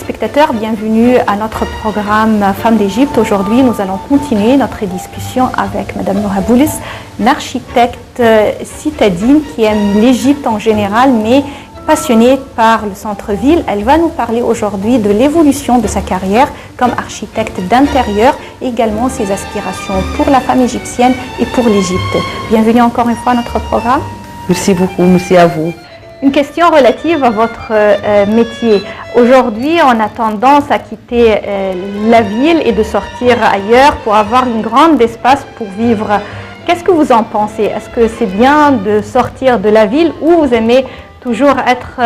téléspectateurs, bienvenue à notre programme Femmes d'Égypte. Aujourd'hui, nous allons continuer notre discussion avec Madame Noura Boulis, une architecte citadine qui aime l'Égypte en général, mais passionnée par le centre-ville. Elle va nous parler aujourd'hui de l'évolution de sa carrière comme architecte d'intérieur, également ses aspirations pour la femme égyptienne et pour l'Égypte. Bienvenue encore une fois à notre programme. Merci beaucoup, merci à vous. Une question relative à votre métier. Aujourd'hui, on a tendance à quitter la ville et de sortir ailleurs pour avoir une grande espace pour vivre. Qu'est-ce que vous en pensez? Est-ce que c'est bien de sortir de la ville ou vous aimez toujours être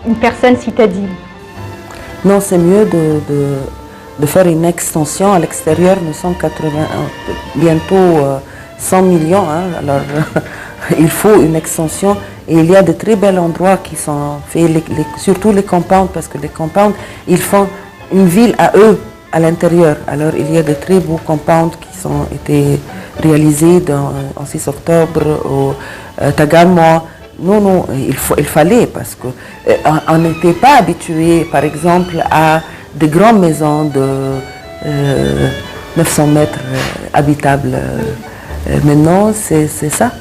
une personne citadine? Non, c'est mieux de faire une extension à l'extérieur. Nous sommes bientôt 100 millions, hein, alors il faut une extension. Et il y a de très bels endroits qui sont faits, surtout les compounds, parce que les compounds, ils font une ville à eux, à l'intérieur. Alors il y a de très beaux compounds qui ont été réalisés en 6 octobre au Tagamma. Non, il fallait, parce qu'on n'était pas habitué, par exemple, à de grandes maisons de 900 mètres habitables. Maintenant, c'est ça.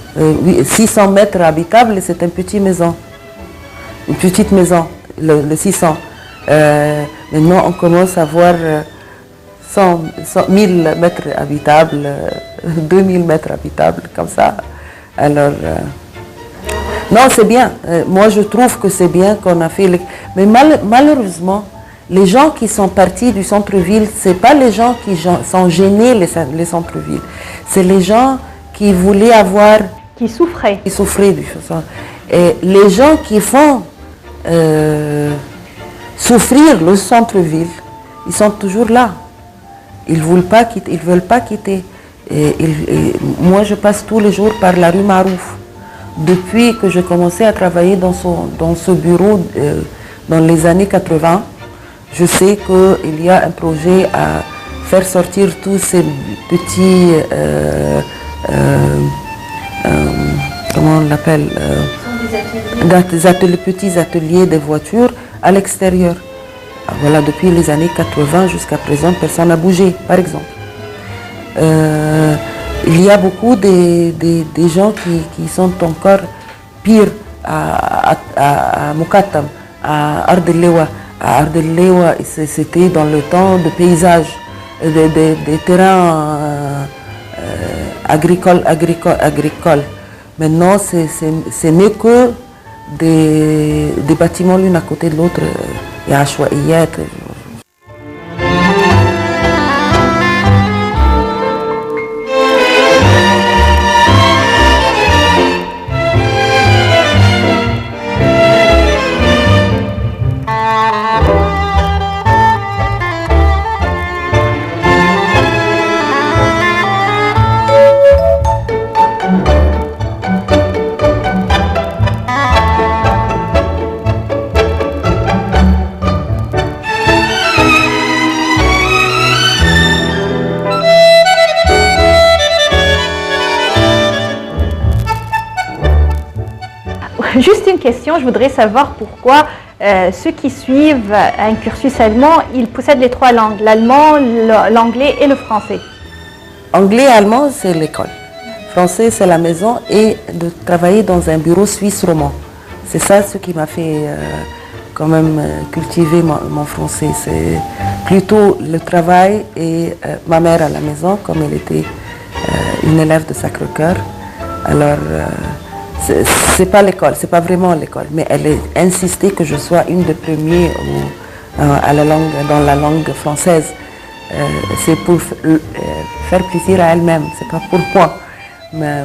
600 mètres habitables, c'est une petite maison. Une petite maison, le 600. Maintenant, on commence à voir 1000 mètres habitables, 2000 mètres habitables, comme ça. Alors, non, c'est bien. Moi, je trouve que c'est bien qu'on a fait... Mais malheureusement, les gens qui sont partis du centre-ville, ce n'est pas les gens qui sont gênés, les centres-villes. C'est les gens qui voulaient avoir... Qui souffraient. Qui souffraient du ça. Et les gens qui font souffrir le centre-ville, ils sont toujours là. Ils ne veulent pas quitter. Moi, je passe tous les jours par la rue Marouf. Depuis que j'ai commencé à travailler dans ce bureau dans les années 80, je sais qu'il y a un projet à faire sortir tous ces petits, comment on l'appelle, des petits ateliers de voitures à l'extérieur. Voilà, depuis les années 80 jusqu'à présent, personne n'a bougé, par exemple. Il y a beaucoup des gens qui sont encore pires à Moukatam, à Ardelewa. À Ardelewa, c'était dans le temps de paysage, des terrains agricoles. Maintenant, c'est mieux que des bâtiments l'un à côté de l'autre. Il y a Ashwaiyat. Juste une question, je voudrais savoir pourquoi ceux qui suivent un cursus allemand, ils possèdent les 3 langues, l'allemand, l'anglais et le français. Anglais et allemand, c'est l'école. Français, c'est la maison et de travailler dans un bureau suisse roman. C'est ça ce qui m'a fait quand même cultiver mon français. C'est plutôt le travail et ma mère à la maison, comme elle était une élève de Sacré-Cœur. Alors, c'est pas l'école, c'est pas vraiment l'école, mais elle a insisté que je sois une des premiers dans la langue française. C'est pour faire plaisir à elle-même, c'est pas pour moi. Mais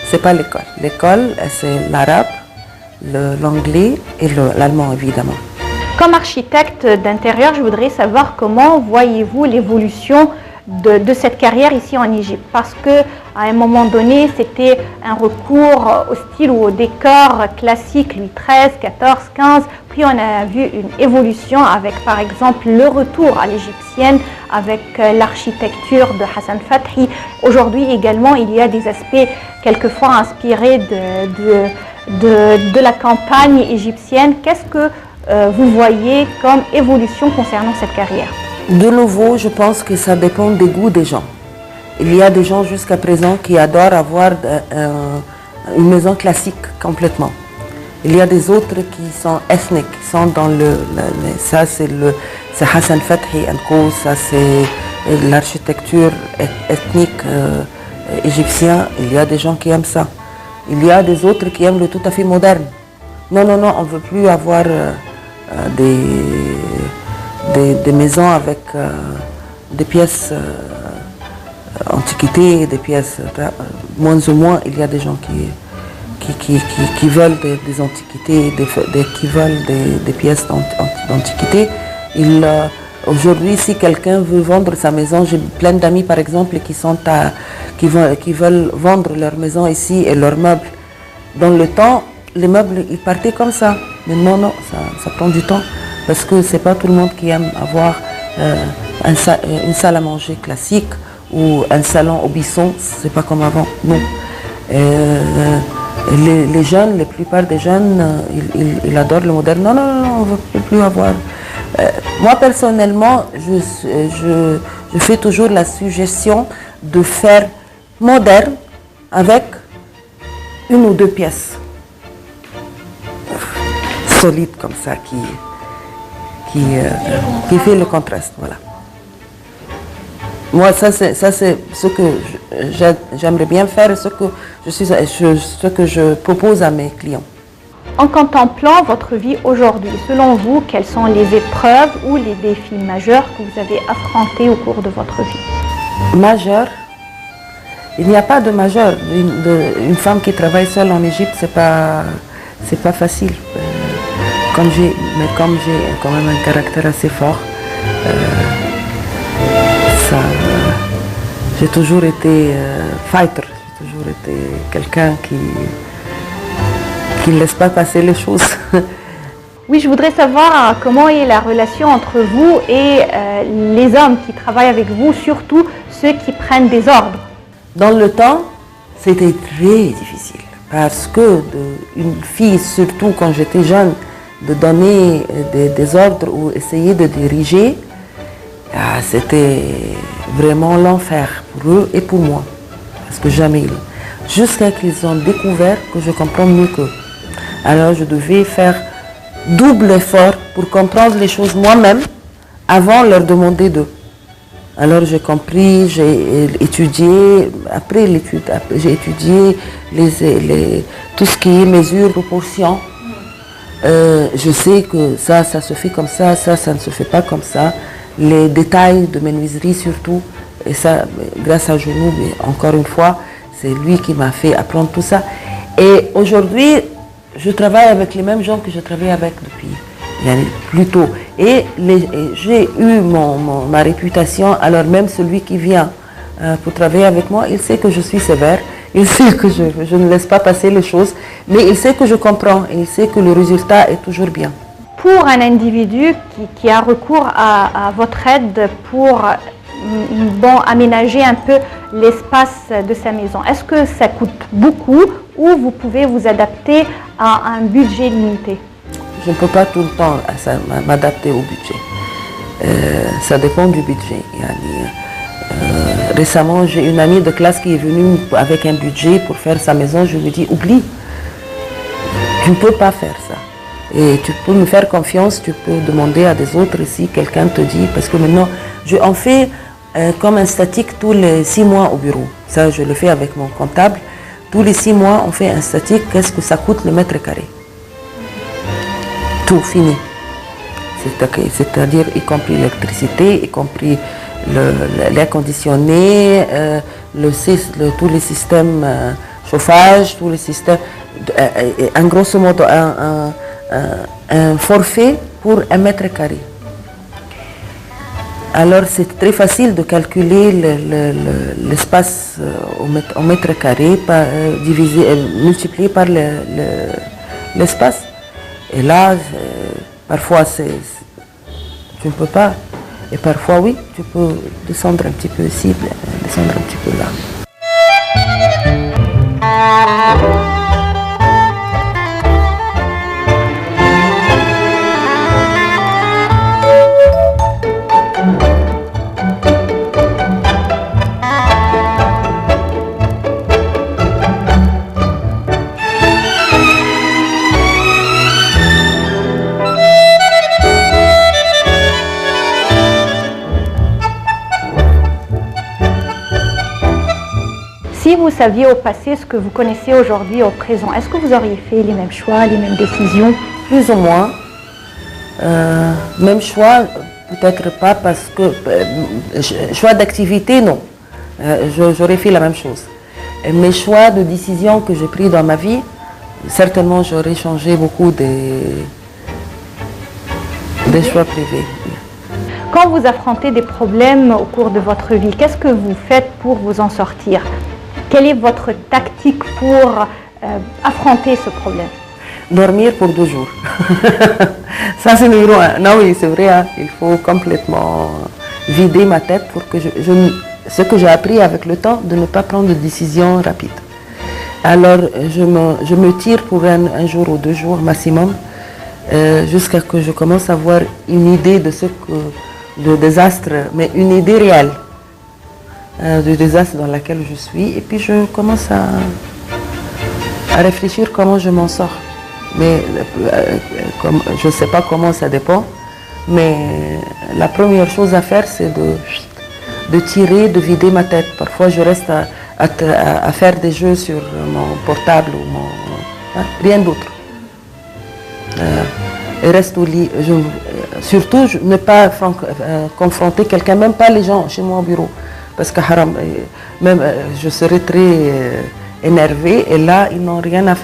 c'est pas l'école. L'école, c'est l'arabe, l'anglais et l'allemand, évidemment. Comme architecte d'intérieur, je voudrais savoir comment voyez-vous l'évolution de cette carrière ici en Égypte, parce que à un moment donné, c'était un recours au style ou au décor classique Louis XIII, XIV, XV. Puis on a vu une évolution avec, par exemple, le retour à l'égyptienne avec l'architecture de Hassan Fathi. Aujourd'hui également, il y a des aspects quelquefois inspirés de la campagne égyptienne. Qu'est-ce que vous voyez comme évolution concernant cette carrière? De nouveau, je pense que ça dépend des goûts des gens. Il y a des gens jusqu'à présent qui adorent avoir une maison classique complètement. Il y a des autres qui sont ethniques, qui sont dans ça c'est Hassan Fathi & Co, ça c'est l'architecture ethnique égyptienne. Il y a des gens qui aiment ça. Il y a des autres qui aiment le tout à fait moderne. Non, on ne veut plus avoir des maisons avec des pièces antiquités, des pièces moins ou moins. Il y a des gens qui veulent des antiquités, qui veulent des pièces d'antiquité. Aujourd'hui, si quelqu'un veut vendre sa maison, j'ai plein d'amis par exemple qui veulent vendre leur maison ici et leurs meubles. Dans le temps, les meubles, ils partaient comme ça. Mais non, ça prend du temps parce que c'est pas tout le monde qui aime avoir une salle à manger classique ou un salon au buisson. C'est pas comme avant, non. Les jeunes, la plupart des jeunes, ils adorent le moderne. Non, on ne veut plus avoir. Moi, personnellement, je fais toujours la suggestion de faire moderne avec une ou deux pièces solides comme ça qui fait le contraste. Voilà. Moi, ça c'est ce que j'aimerais bien faire, ce que je propose à mes clients. En contemplant votre vie aujourd'hui, selon vous, quelles sont les épreuves ou les défis majeurs que vous avez affrontés au cours de votre vie? Majeur? Il n'y a pas de majeur. Une femme qui travaille seule en Égypte, c'est pas facile. Comme j'ai quand même un caractère assez fort, j'ai toujours été fighter, j'ai toujours été quelqu'un qui ne laisse pas passer les choses. Oui, je voudrais savoir comment est la relation entre vous et les hommes qui travaillent avec vous, surtout ceux qui prennent des ordres. Dans le temps, c'était très difficile parce que une fille, surtout quand j'étais jeune, de donner des ordres ou essayer de diriger, c'était vraiment l'enfer pour eux et pour moi. Parce que jamais, jusqu'à qu'ils ont découvert que je comprends mieux qu'eux. Alors je devais faire double effort pour comprendre les choses moi-même avant de leur demander d'eux. Alors j'ai compris, j'ai étudié, après l'étude, j'ai étudié tout ce qui est mesure, proportion. Je sais que ça se fait comme ça ne se fait pas comme ça. Les détails de menuiserie surtout, et ça grâce à Genou, mais encore une fois, c'est lui qui m'a fait apprendre tout ça. Et aujourd'hui, je travaille avec les mêmes gens que je travaillais avec depuis plus tôt. Et j'ai eu ma réputation, alors même celui qui vient pour travailler avec moi, il sait que je suis sévère, il sait que je ne laisse pas passer les choses, mais il sait que je comprends et il sait que le résultat est toujours bien. Pour un individu qui a recours à votre aide pour aménager un peu l'espace de sa maison, est-ce que ça coûte beaucoup ou vous pouvez vous adapter à un budget limité? Je ne peux pas tout le temps m'adapter au budget. Ça dépend du budget. Récemment, j'ai une amie de classe qui est venue avec un budget pour faire sa maison. Je lui ai dit, oublie, tu ne peux pas faire ça. Et tu peux me faire confiance, tu peux demander à des autres si quelqu'un te dit, parce que maintenant, on fait comme un statique tous les 6 mois au bureau. Ça, je le fais avec mon comptable. Tous les 6 mois, on fait un statique, qu'est-ce que ça coûte le mètre carré. Tout fini. C'est-à-dire y compris l'électricité, y compris l'air conditionné, tous les systèmes chauffage, tous les systèmes, en grosso modo un forfait pour 1 mètre carré. Alors c'est très facile de calculer l'espace au mètre carré, multiplié par l'espace. Et là, parfois tu ne peux pas. Et parfois oui, tu peux descendre un petit peu ici, descendre un petit peu là. vous saviez au passé ce que vous connaissez aujourd'hui au présent, est-ce que vous auriez fait les mêmes choix, les mêmes décisions? Plus ou moins. Même choix, peut-être pas parce que... choix d'activité, non. J'aurais fait la même chose. Mes choix de décision que j'ai pris dans ma vie, certainement j'aurais changé beaucoup des choix privés. Quand vous affrontez des problèmes au cours de votre vie, qu'est-ce que vous faites pour vous en sortir? Quelle est votre tactique pour affronter ce problème? Dormir pour 2 jours. Ça c'est numéro 1. Non oui, c'est vrai, hein, il faut complètement vider ma tête pour que ce que j'ai appris avec le temps, de ne pas prendre de décisions rapides. Alors je me tire pour un jour ou 2 jours maximum, jusqu'à ce que je commence à avoir une idée de le désastre, mais une idée réelle du désastre dans lequel je suis, et puis je commence à réfléchir comment je m'en sors. Mais je ne sais pas comment, ça dépend, mais la première chose à faire, c'est de tirer, de vider ma tête. Parfois je reste à faire des jeux sur mon portable ou rien d'autre. Et reste au lit. Surtout ne pas confronter quelqu'un, même pas les gens chez moi au bureau, parce que haram, même je serais très énervée, et là ils n'ont rien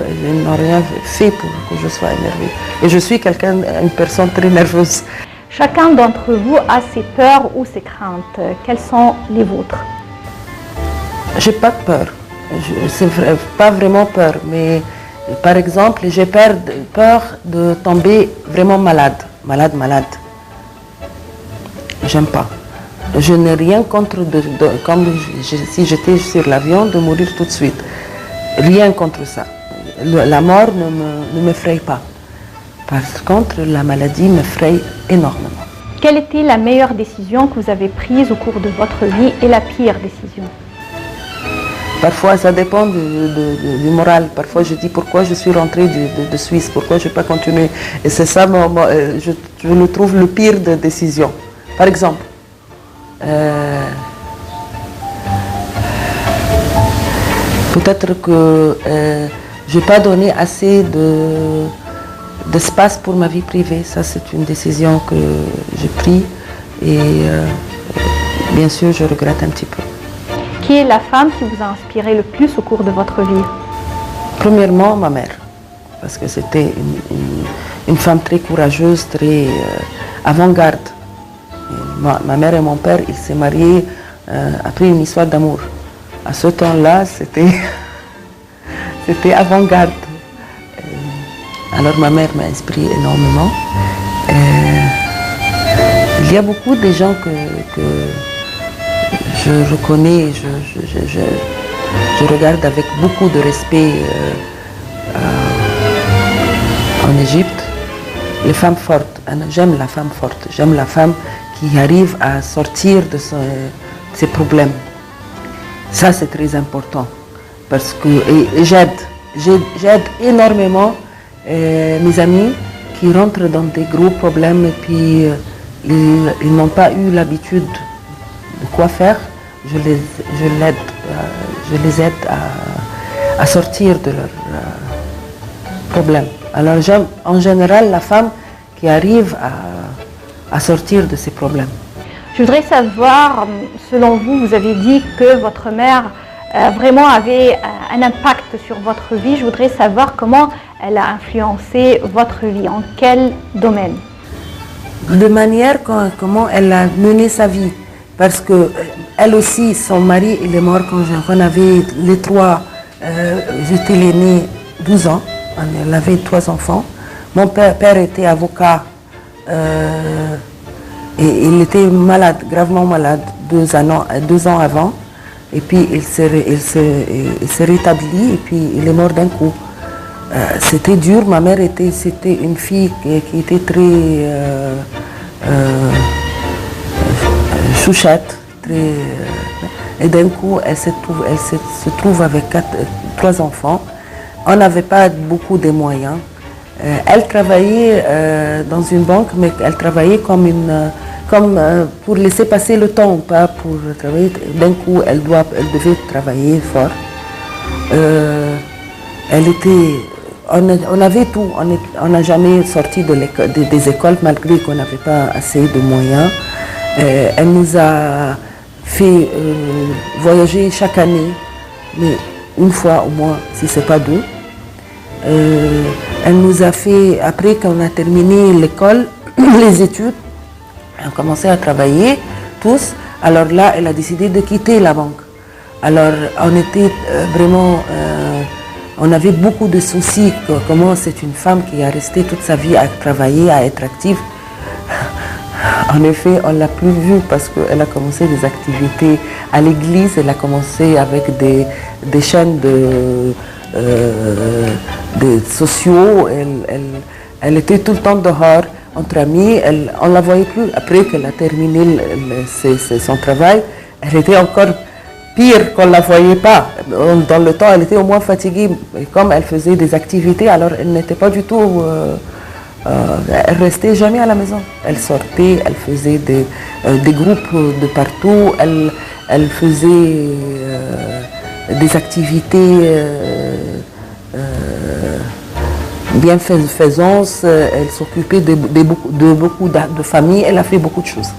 fait pour que je sois énervée. Et je suis une personne très nerveuse. Chacun d'entre vous a ses peurs ou ses craintes. Quelles sont les vôtres? J'ai pas de peur. C'est pas vraiment peur, mais par exemple, j'ai peur de tomber vraiment malade. J'aime pas. Je n'ai rien contre, comme si j'étais sur l'avion, de mourir tout de suite. Rien contre ça. La mort ne m'effraie pas. Par contre, la maladie m'effraie énormément. Quelle était la meilleure décision que vous avez prise au cours de votre vie et la pire décision? Parfois, ça dépend du moral. Parfois, je dis pourquoi je suis rentrée de Suisse, pourquoi je n'ai pas continué. Et c'est ça, je le trouve le pire de décision. Par exemple, peut-être que je n'ai pas donné assez d'espace pour ma vie privée. Ça, c'est une décision que j'ai prise et bien sûr, je regrette un petit peu. Qui est la femme qui vous a inspiré le plus au cours de votre vie? Premièrement, ma mère, parce que c'était une femme très courageuse, très avant-garde. Ma mère et mon père, ils s'est mariés après une histoire d'amour. À ce temps-là, c'était avant-garde. Alors ma mère m'a inspiré énormément. Il y a beaucoup de gens que je reconnais, je regarde avec beaucoup de respect en Égypte. Les femmes fortes, j'aime la femme forte, j'aime la femme qui arrive à sortir de ses problèmes. Ça, c'est très important parce que j'aide énormément mes amis qui rentrent dans des gros problèmes et puis ils n'ont pas eu l'habitude de quoi faire. Je les aide à sortir de leurs problèmes. Alors j'aime en général la femme qui arrive à sortir de ses problèmes. Je voudrais savoir, selon vous, vous avez dit que votre mère vraiment avait un impact sur votre vie. Je voudrais savoir comment elle a influencé votre vie, en quel domaine? De manière comment elle a mené sa vie. Parce que elle aussi, son mari, il est mort quand on avait les 3. J'étais l'aînée 12 ans. Elle avait 3 enfants. Mon père était avocat. Et il était malade, gravement malade, 2 ans avant. Et puis il s'est rétabli et puis il est mort d'un coup. C'était dur. Ma mère c'était une fille qui était très chouchette. Et d'un coup, elle se trouve avec 3 enfants. On n'avait pas beaucoup de moyens. Elle travaillait dans une banque, mais elle travaillait comme pour laisser passer le temps, pas pour travailler. D'un coup, elle devait travailler fort. Elle était... On avait tout, on n'a jamais sorti des écoles malgré qu'on n'avait pas assez de moyens. Elle nous a fait voyager chaque année, mais une fois au moins, si ce n'est pas deux. Elle nous a fait, après qu'on a terminé l'école, les études, on a commencé à travailler tous. Alors là, elle a décidé de quitter la banque. Alors on était vraiment... on avait beaucoup de soucis, comment c'est une femme qui a resté toute sa vie à travailler, à être active. En effet, on ne l'a plus vue parce qu'elle a commencé des activités à l'église, elle a commencé avec des chaînes de sociaux, elle était tout le temps dehors, entre amis, on ne la voyait plus. Après qu'elle a terminé son travail, elle était encore pire qu'on ne la voyait pas. Dans le temps, elle était au moins fatiguée. Et comme elle faisait des activités, alors elle n'était pas du tout... elle restait jamais à la maison. Elle sortait, elle faisait des groupes de partout. Elle faisait des activités bienfaisances. Elle s'occupait de beaucoup de familles. Elle a fait beaucoup de choses.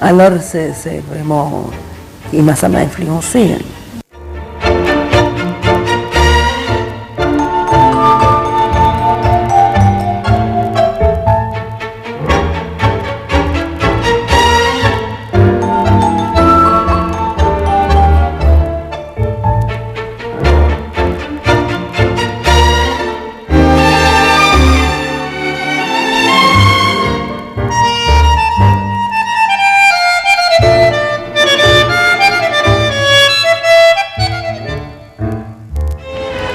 Alors c'est vraiment... ça m'a influencé.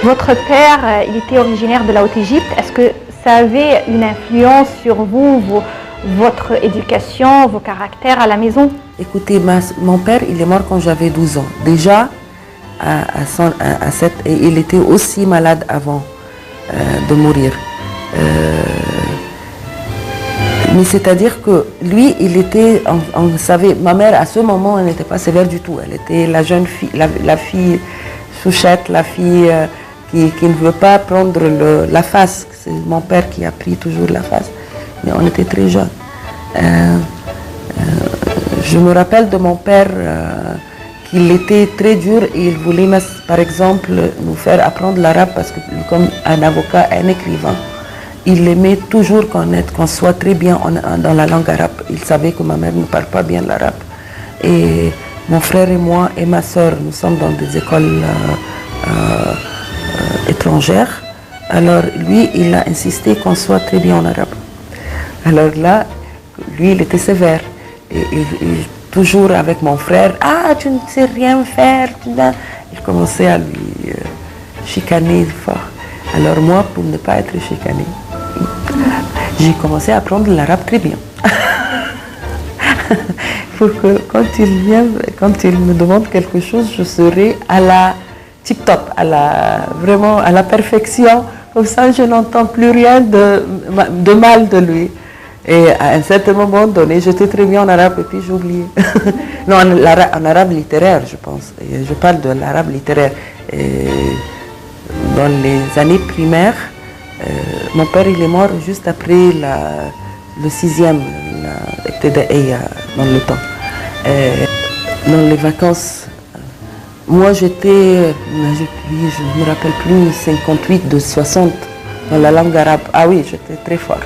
Votre père, il était originaire de la Haute-Égypte. Est-ce que ça avait une influence sur vous, votre éducation, vos caractères à la maison? Écoutez, mon père, il est mort quand j'avais 12 ans. Déjà, il était aussi malade avant de mourir. Mais c'est-à-dire que lui, il était, on savait, ma mère, à ce moment, elle n'était pas sévère du tout. Elle était la jeune fille, la fille chouchette, la fille... Qui ne veut pas prendre la face. C'est mon père qui a pris toujours la face. Mais on était très jeunes. Je me rappelle de mon père qu'il était très dur et il voulait, par exemple, nous faire apprendre l'arabe parce que comme un avocat, un écrivain, il aimait toujours qu'on soit très bien dans la langue arabe. Il savait que ma mère ne parle pas bien l'arabe. Et mon frère et moi et ma soeur, nous sommes dans des écoles étrangère. Alors lui, il a insisté qu'on soit très bien en arabe. Alors là, lui, il était sévère. Et toujours avec mon frère, « Ah, tu ne sais rien faire !» Il commençait à lui chicaner fort. Alors moi, pour ne pas être chicané, j'ai commencé à apprendre l'arabe très bien. Pour que quand il me demande quelque chose, je serai à la tip-top, vraiment à la perfection. Comme ça, je n'entends plus rien de mal de lui. Et à un certain moment donné, j'étais très bien en arabe et puis j'ai oublié. Non, en arabe littéraire, je pense. Et je parle de l'arabe littéraire. Et dans les années primaires, mon père il est mort juste après le 6e, dans le temps. Dans les vacances, moi j'étais, je ne me rappelle plus, 58 de 60 dans la langue arabe. Ah oui, j'étais très fort.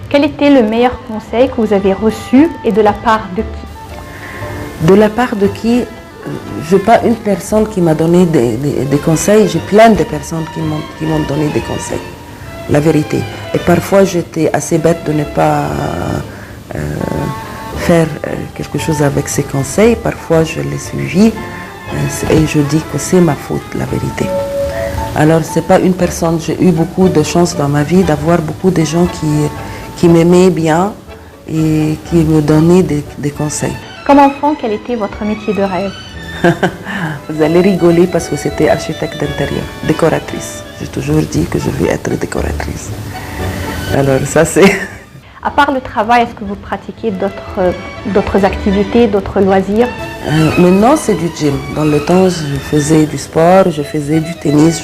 Quel était le meilleur conseil que vous avez reçu et de la part de qui? De la part de qui? Je n'ai pas une personne qui m'a donné des conseils, j'ai plein de personnes qui m'ont donné des conseils, la vérité. Et parfois j'étais assez bête de ne pas faire quelque chose avec ces conseils, parfois je les suivis et je dis que c'est ma faute, la vérité. Alors c'est pas une personne, j'ai eu beaucoup de chance dans ma vie d'avoir beaucoup de gens qui m'aimaient bien et qui me donnaient des conseils. Comme enfant, quel était votre métier de rêve? Vous allez rigoler parce que c'était architecte d'intérieur, décoratrice. J'ai toujours dit que je veux être décoratrice. Alors ça c'est... À part le travail, est-ce que vous pratiquez d'autres activités, d'autres loisirs? Maintenant, c'est du gym. Dans le temps, je faisais du sport, je faisais du tennis,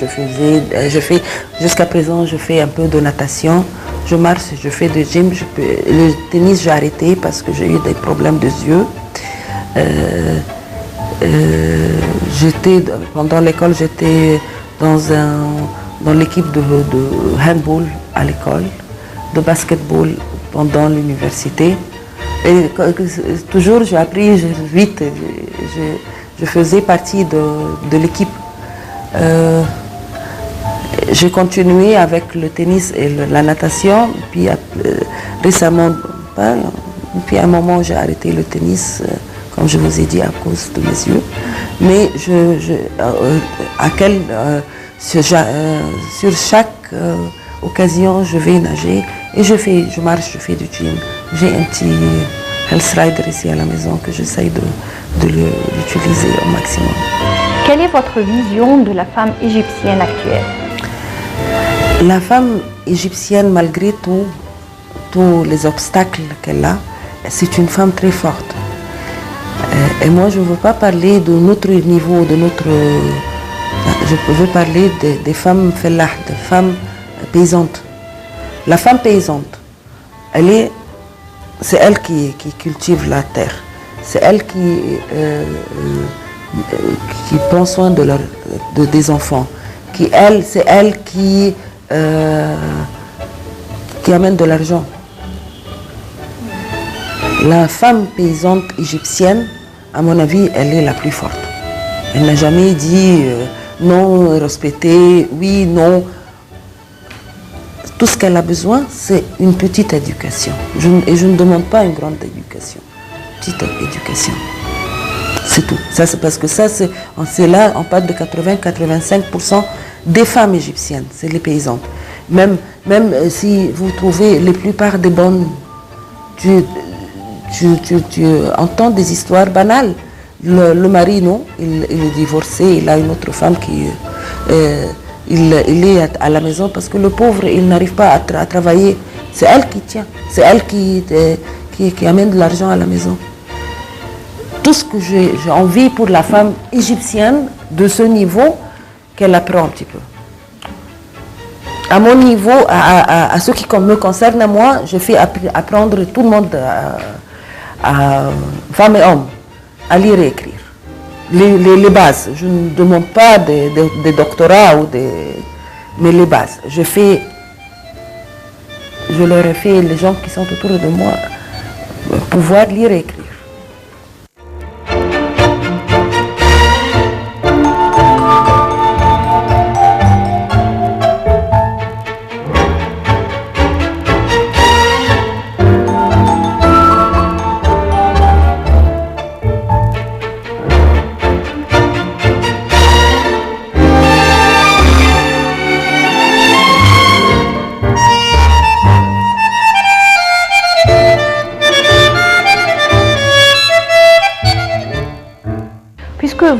jusqu'à présent, je fais un peu de natation. Je marche, je fais du gym. Le tennis, j'ai arrêté parce que j'ai eu des problèmes de yeux. Pendant l'école, j'étais dans l'équipe de handball à l'école, de basketball pendant l'université. Et toujours, j'ai appris vite, je faisais partie de l'équipe. J'ai continué avec le tennis et la natation, puis récemment, puis à un moment, j'ai arrêté le tennis, comme je vous ai dit, à cause de mes yeux. Mais sur chaque occasion, je vais nager et je marche, je fais du gym. J'ai un petit health rider ici à la maison que j'essaye de l'utiliser au maximum. Quelle est votre vision de la femme égyptienne actuelle? La femme égyptienne, malgré tous les obstacles qu'elle a, c'est une femme très forte. Et moi, je ne veux pas parler de notre niveau, je veux parler des femmes fellah, des femmes paysannes. La femme paysante, c'est elle qui cultive la terre. C'est elle qui prend soin des enfants. C'est elle qui amène de l'argent. La femme paysante égyptienne, à mon avis, elle est la plus forte. Elle n'a jamais dit non, respecter, oui, non. Tout ce qu'elle a besoin, c'est une petite éducation. Et je ne demande pas une grande éducation. Petite éducation. C'est tout. Ça, c'est parce que c'est là, on parle de 80-85% des femmes égyptiennes, c'est les paysannes. Même si vous trouvez la plupart des bonnes, tu entends des histoires banales. Le mari, non, il est divorcé, il a une autre femme qui... il est à la maison parce que le pauvre, il n'arrive pas à travailler. C'est elle qui tient, c'est elle qui amène de l'argent à la maison. Tout ce que j'ai envie pour la femme égyptienne de ce niveau, qu'elle apprend un petit peu. À mon niveau, à ce qui me concerne à moi, je fais apprendre tout le monde, femmes et hommes, à lire et écrire. Les bases. Je ne demande pas des doctorats mais les bases. Je leur ai fait, les gens qui sont autour de moi, pouvoir lire et écrire.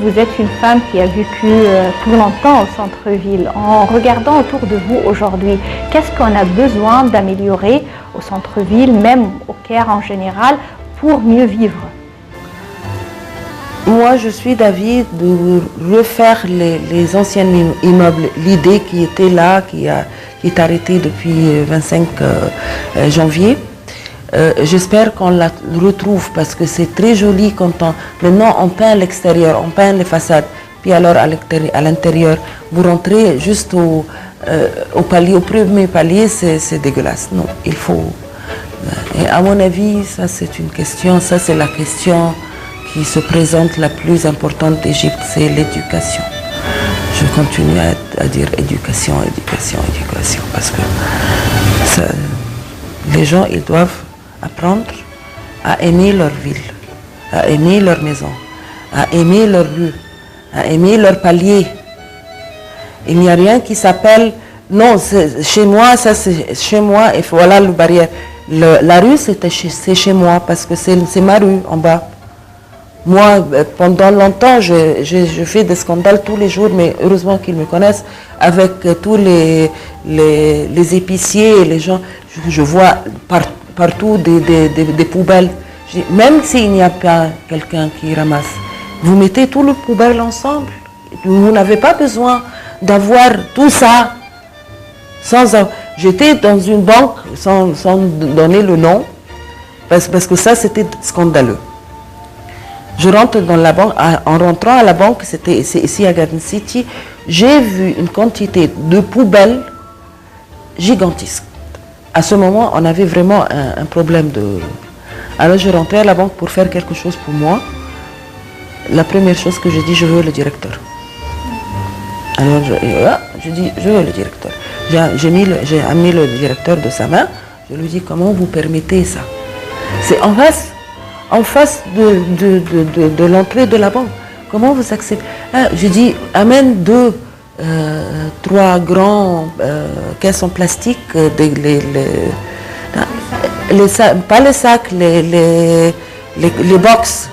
Vous êtes une femme qui a vécu pour longtemps au centre-ville. En regardant autour de vous aujourd'hui, qu'est-ce qu'on a besoin d'améliorer au centre-ville, même au Caire en général, pour mieux vivre? Moi, je suis d'avis de refaire les anciens immeubles. L'idée qui était là, qui est arrêtée depuis 25 janvier. J'espère qu'on la retrouve parce que c'est très joli quand maintenant on peint l'extérieur, on peint les façades, puis alors à l'intérieur, vous rentrez juste au palier, au premier palier, c'est dégueulasse. Non, il faut. Et à mon avis, ça c'est une question, ça c'est la question qui se présente la plus importante d'Égypte, c'est l'éducation. Je continue à dire éducation, parce que les gens, ils doivent apprendre à aimer leur ville, à aimer leur maison, à aimer leur rue, à aimer leur palier. Il n'y a rien qui s'appelle, non, chez moi, ça c'est chez moi, et voilà le barrière. La rue, c'est chez moi, parce que c'est ma rue en bas. Moi, pendant longtemps, je fais des scandales tous les jours, mais heureusement qu'ils me connaissent, avec tous les épiciers et les gens, je vois partout des poubelles. Même s'il n'y a pas quelqu'un qui ramasse, Vous mettez tout le poubelle ensemble. Vous n'avez pas besoin d'avoir tout ça. J'étais dans une banque, sans donner le nom, parce que ça, c'était scandaleux. Je rentre dans la banque, en rentrant à la banque, c'est ici à Garden City, j'ai vu une quantité de poubelles gigantesque. À ce moment, on avait vraiment un problème de... Alors je rentrais à la banque pour faire quelque chose pour moi. La première chose que j'ai dit, je veux le directeur. Alors je dis, je veux le directeur. J'ai amené le directeur de sa main. Je lui dis, comment vous permettez ça? C'est en face de l'entrée de la banque. Comment vous acceptez? Je dis, amène 3 grands caisses en plastique, pas les sacs, les box.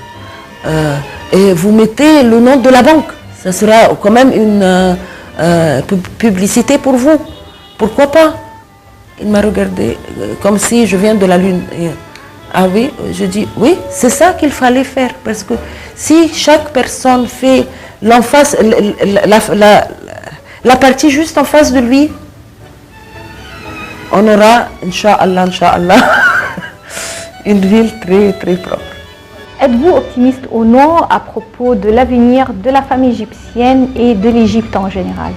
Et vous mettez le nom de la banque. Ça sera quand même une publicité pour vous. Pourquoi pas? Il m'a regardé comme si je viens de la Lune. Ah oui, je dis oui, c'est ça qu'il fallait faire. Parce que si chaque personne fait l'enface, la partie juste en face de lui, on aura, Inch'Allah, une ville très, très propre. Êtes-vous optimiste ou non à propos de l'avenir de la famille égyptienne et de l'Égypte en général?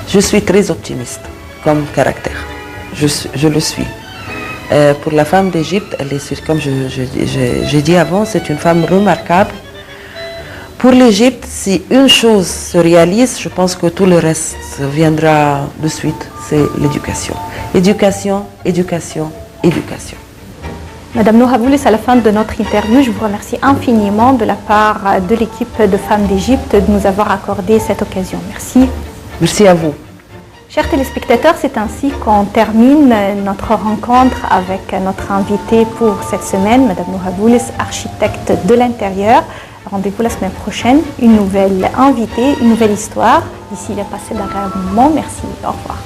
Je suis très optimiste comme caractère. Je le suis. Pour la femme d'Égypte, comme j'ai dit avant, c'est une femme remarquable. Pour l'Égypte, si une chose se réalise, je pense que tout le reste viendra de suite, c'est l'éducation. Éducation, éducation, éducation. Madame Noura Boulis, à la fin de notre interview, je vous remercie infiniment de la part de l'équipe de Femmes d'Égypte de nous avoir accordé cette occasion. Merci. Merci à vous. Chers téléspectateurs, c'est ainsi qu'on termine notre rencontre avec notre invitée pour cette semaine, Madame Noura Boulis, architecte de l'intérieur. Rendez-vous la semaine prochaine, une nouvelle invitée, une nouvelle histoire. D'ici là, passez d'agréables moments. Merci, au revoir.